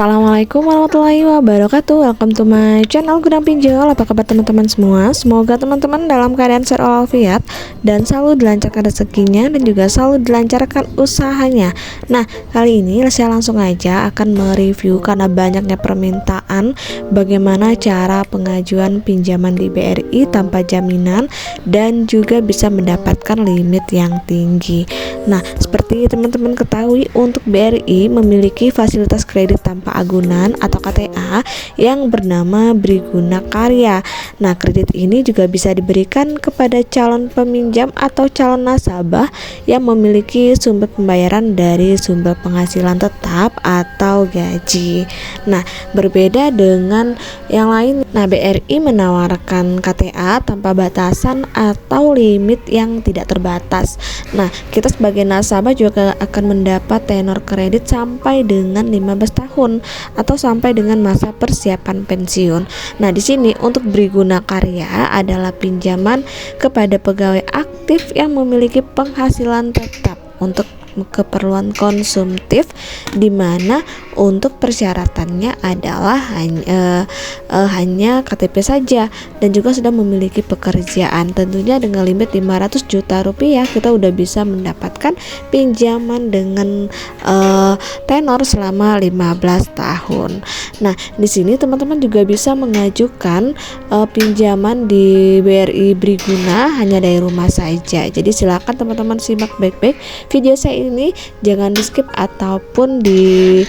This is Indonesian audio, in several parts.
Assalamualaikum warahmatullahi wabarakatuh. Welcome to my channel Gudang Pinjol. Apa kabar teman-teman semua? Semoga teman-teman dalam keadaan sehat walafiat dan selalu dilancarkan rezekinya dan juga selalu dilancarkan usahanya. Nah, kali ini saya langsung aja akan mereview karena banyaknya permintaan bagaimana cara pengajuan pinjaman di BRI tanpa jaminan dan juga bisa mendapatkan limit yang tinggi. Nah, seperti teman-teman ketahui, untuk BRI memiliki fasilitas kredit tanpa agunan atau KTA yang bernama Briguna Karya. Nah, kredit ini juga bisa diberikan kepada calon peminjam atau calon nasabah yang memiliki sumber pembayaran dari sumber penghasilan tetap atau gaji. Nah, berbeda dengan yang lain. Nah, BRI menawarkan KTA tanpa batasan atau limit yang tidak terbatas. Nah, kita sebagai nasabah juga akan mendapat tenor kredit sampai dengan 15 tahun atau sampai dengan masa persiapan pensiun. Nah, di sini untuk Briguna Karya adalah pinjaman kepada pegawai aktif yang memiliki penghasilan tetap untuk keperluan konsumtif, di mana untuk persyaratannya adalah hanya KTP saja dan juga sudah memiliki pekerjaan. Tentunya dengan limit 500 juta rupiah kita udah bisa mendapatkan pinjaman dengan tenor selama 15 tahun. Nah, di sini teman-teman juga bisa mengajukan pinjaman di BRI Briguna hanya dari rumah saja. Jadi silakan teman-teman simak baik-baik video saya ini, jangan di skip ataupun di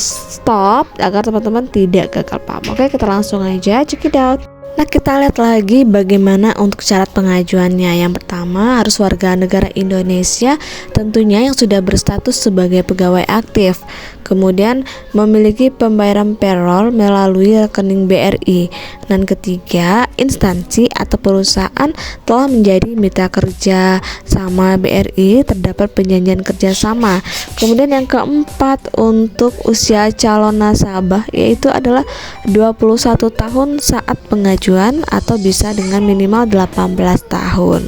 stop agar teman-teman tidak gagal paham. Oke, kita langsung aja check it out. Nah, kita lihat lagi bagaimana untuk syarat pengajuannya. Yang pertama, harus warga negara Indonesia tentunya yang sudah berstatus sebagai pegawai aktif, kemudian memiliki pembayaran payroll melalui rekening BRI, dan ketiga, instansi atau perusahaan telah menjadi mitra kerja sama BRI, terdapat perjanjian kerjasama. Kemudian yang keempat, untuk usia calon nasabah yaitu adalah 21 tahun saat pengajuan atau bisa dengan minimal 18 tahun.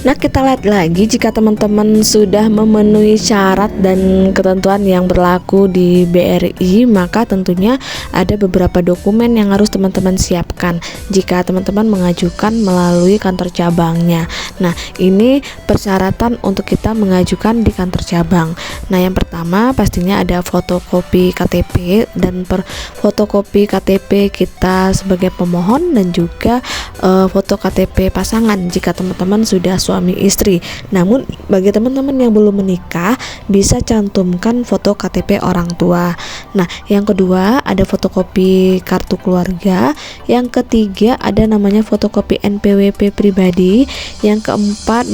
Nah, kita lihat lagi jika teman-teman sudah memenuhi syarat dan ketentuan yang berlaku di BRI, maka tentunya ada beberapa dokumen yang harus teman-teman siapkan jika teman-teman mengajukan melalui kantor cabangnya. Nah, ini persyaratan untuk kita mengajukan di kantor cabang. Nah, yang pertama pastinya ada fotokopi KTP dan fotokopi KTP kita sebagai pemohon dan juga foto KTP pasangan jika teman-teman sudah suami istri. Namun bagi teman-teman yang belum menikah bisa cantumkan foto KTP orang tua. Nah, yang kedua ada fotokopi kartu keluarga. Yang ketiga ada namanya fotokopi NPWP pribadi. Yang keempat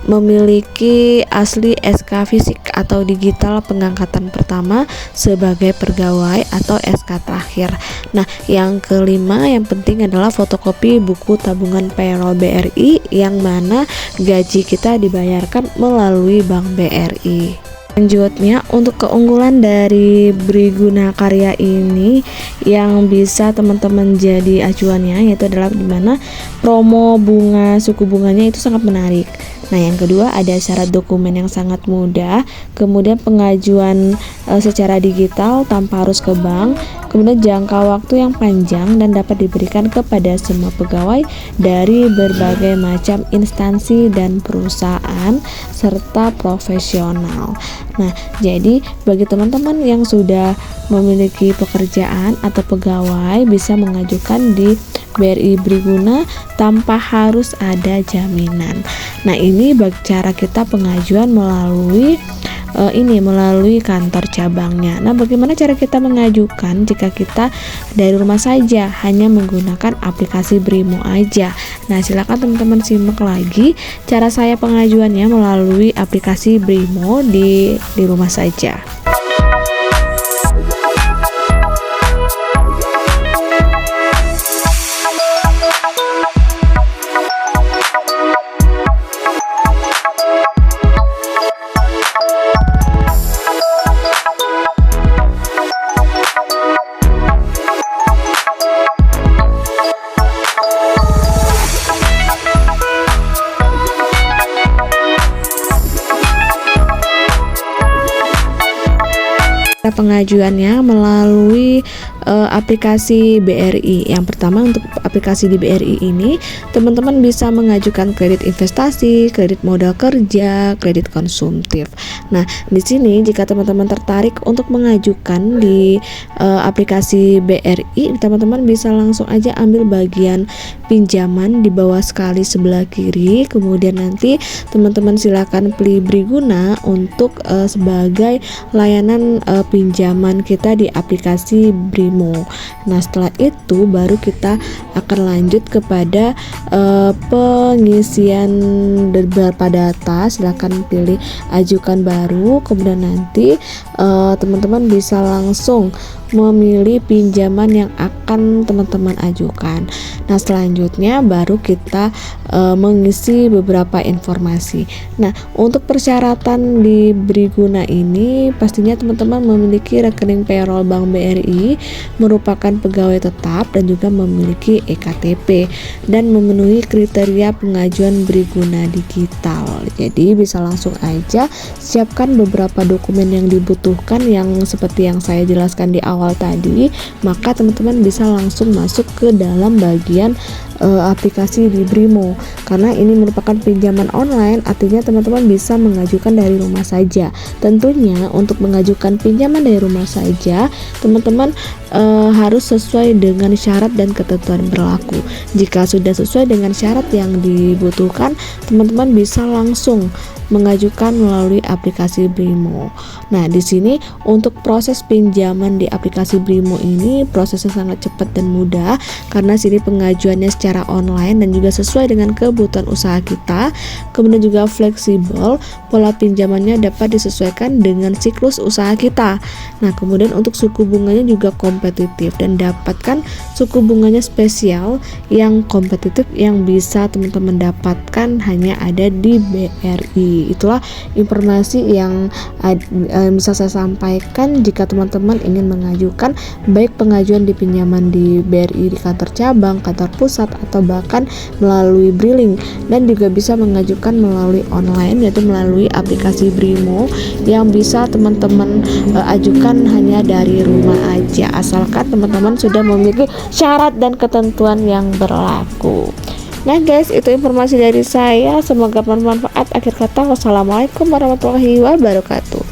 memiliki asli SK fisik atau digital pengangkatan pertama sebagai pegawai atau SK terakhir. Nah, yang kelima yang penting adalah fotokopi buku tabungan payroll BRI yang mana gaji kita dibayarkan melalui Bank BRI. Selanjutnya, untuk keunggulan dari Briguna Karya ini yang bisa teman-teman jadi acuannya yaitu adalah dimana promo bunga suku bunganya itu sangat menarik. Nah, yang kedua ada syarat dokumen yang sangat mudah, kemudian pengajuan secara digital tanpa harus ke bank, kemudian jangka waktu yang panjang dan dapat diberikan kepada semua pegawai dari berbagai macam instansi dan perusahaan serta profesional. Nah, jadi bagi teman-teman yang sudah memiliki pekerjaan atau pegawai bisa mengajukan di BRI Briguna tanpa harus ada jaminan. Nah, ini bagi cara kita pengajuan melalui melalui kantor cabangnya. Nah, bagaimana cara kita mengajukan jika kita dari rumah saja hanya menggunakan aplikasi Brimo aja? Nah, silakan teman-teman simak lagi cara saya pengajuannya melalui aplikasi Brimo di rumah saja. pengajuannya melalui aplikasi BRI. Yang pertama, untuk aplikasi di BRI ini teman-teman bisa mengajukan kredit investasi, kredit modal kerja, kredit konsumtif. Nah, di sini jika teman-teman tertarik untuk mengajukan di aplikasi BRI, teman-teman bisa langsung aja ambil bagian pinjaman di bawah sekali sebelah kiri. Kemudian nanti teman-teman silakan pilih Briguna untuk sebagai layanan pinjaman kita di aplikasi Brimo. Nah, setelah itu baru kita akan lanjut kepada pengisian beberapa data. Silakan pilih ajukan baru, kemudian nanti teman-teman bisa langsung memilih pinjaman yang akan teman-teman ajukan. Nah, selanjutnya baru kita mengisi beberapa informasi. Nah, untuk persyaratan di Briguna ini pastinya teman-teman memiliki rekening payroll Bank BRI, merupakan pegawai tetap dan juga memiliki EKTP dan memenuhi kriteria pengajuan Briguna digital. Jadi bisa langsung aja siapkan beberapa dokumen yang dibutuhkan yang seperti yang saya jelaskan di awal tadi, maka teman-teman bisa langsung masuk ke dalam bagian aplikasi di Brimo. Karena ini merupakan pinjaman online, artinya teman-teman bisa mengajukan dari rumah saja. Tentunya untuk mengajukan pinjaman dari rumah saja, teman-teman harus sesuai dengan syarat dan ketentuan berlaku. Jika sudah sesuai dengan syarat yang dibutuhkan, teman-teman bisa langsung mengajukan melalui aplikasi Brimo. Nah, di sini untuk proses pinjaman di aplikasi Brimo ini prosesnya sangat cepat dan mudah karena sini pengajuannya secara online dan juga sesuai dengan kebutuhan usaha kita. Kemudian juga fleksibel, pola pinjamannya dapat disesuaikan dengan siklus usaha kita. Nah, kemudian untuk suku bunganya juga kompetitif dan dapatkan suku bunganya spesial yang kompetitif yang bisa teman-teman dapatkan hanya ada di BRI. Itulah informasi yang bisa saya sampaikan jika teman-teman ingin mengajukan baik pengajuan di pinjaman di BRI di kantor cabang, kantor pusat atau bahkan melalui Briling, dan juga bisa mengajukan melalui online yaitu melalui aplikasi Brimo yang bisa teman-teman ajukan hanya dari rumah aja asalkan teman-teman sudah memiliki syarat dan ketentuan yang berlaku. Nah guys, itu informasi dari saya, semoga bermanfaat. Akhir kata, wassalamualaikum warahmatullahi wabarakatuh.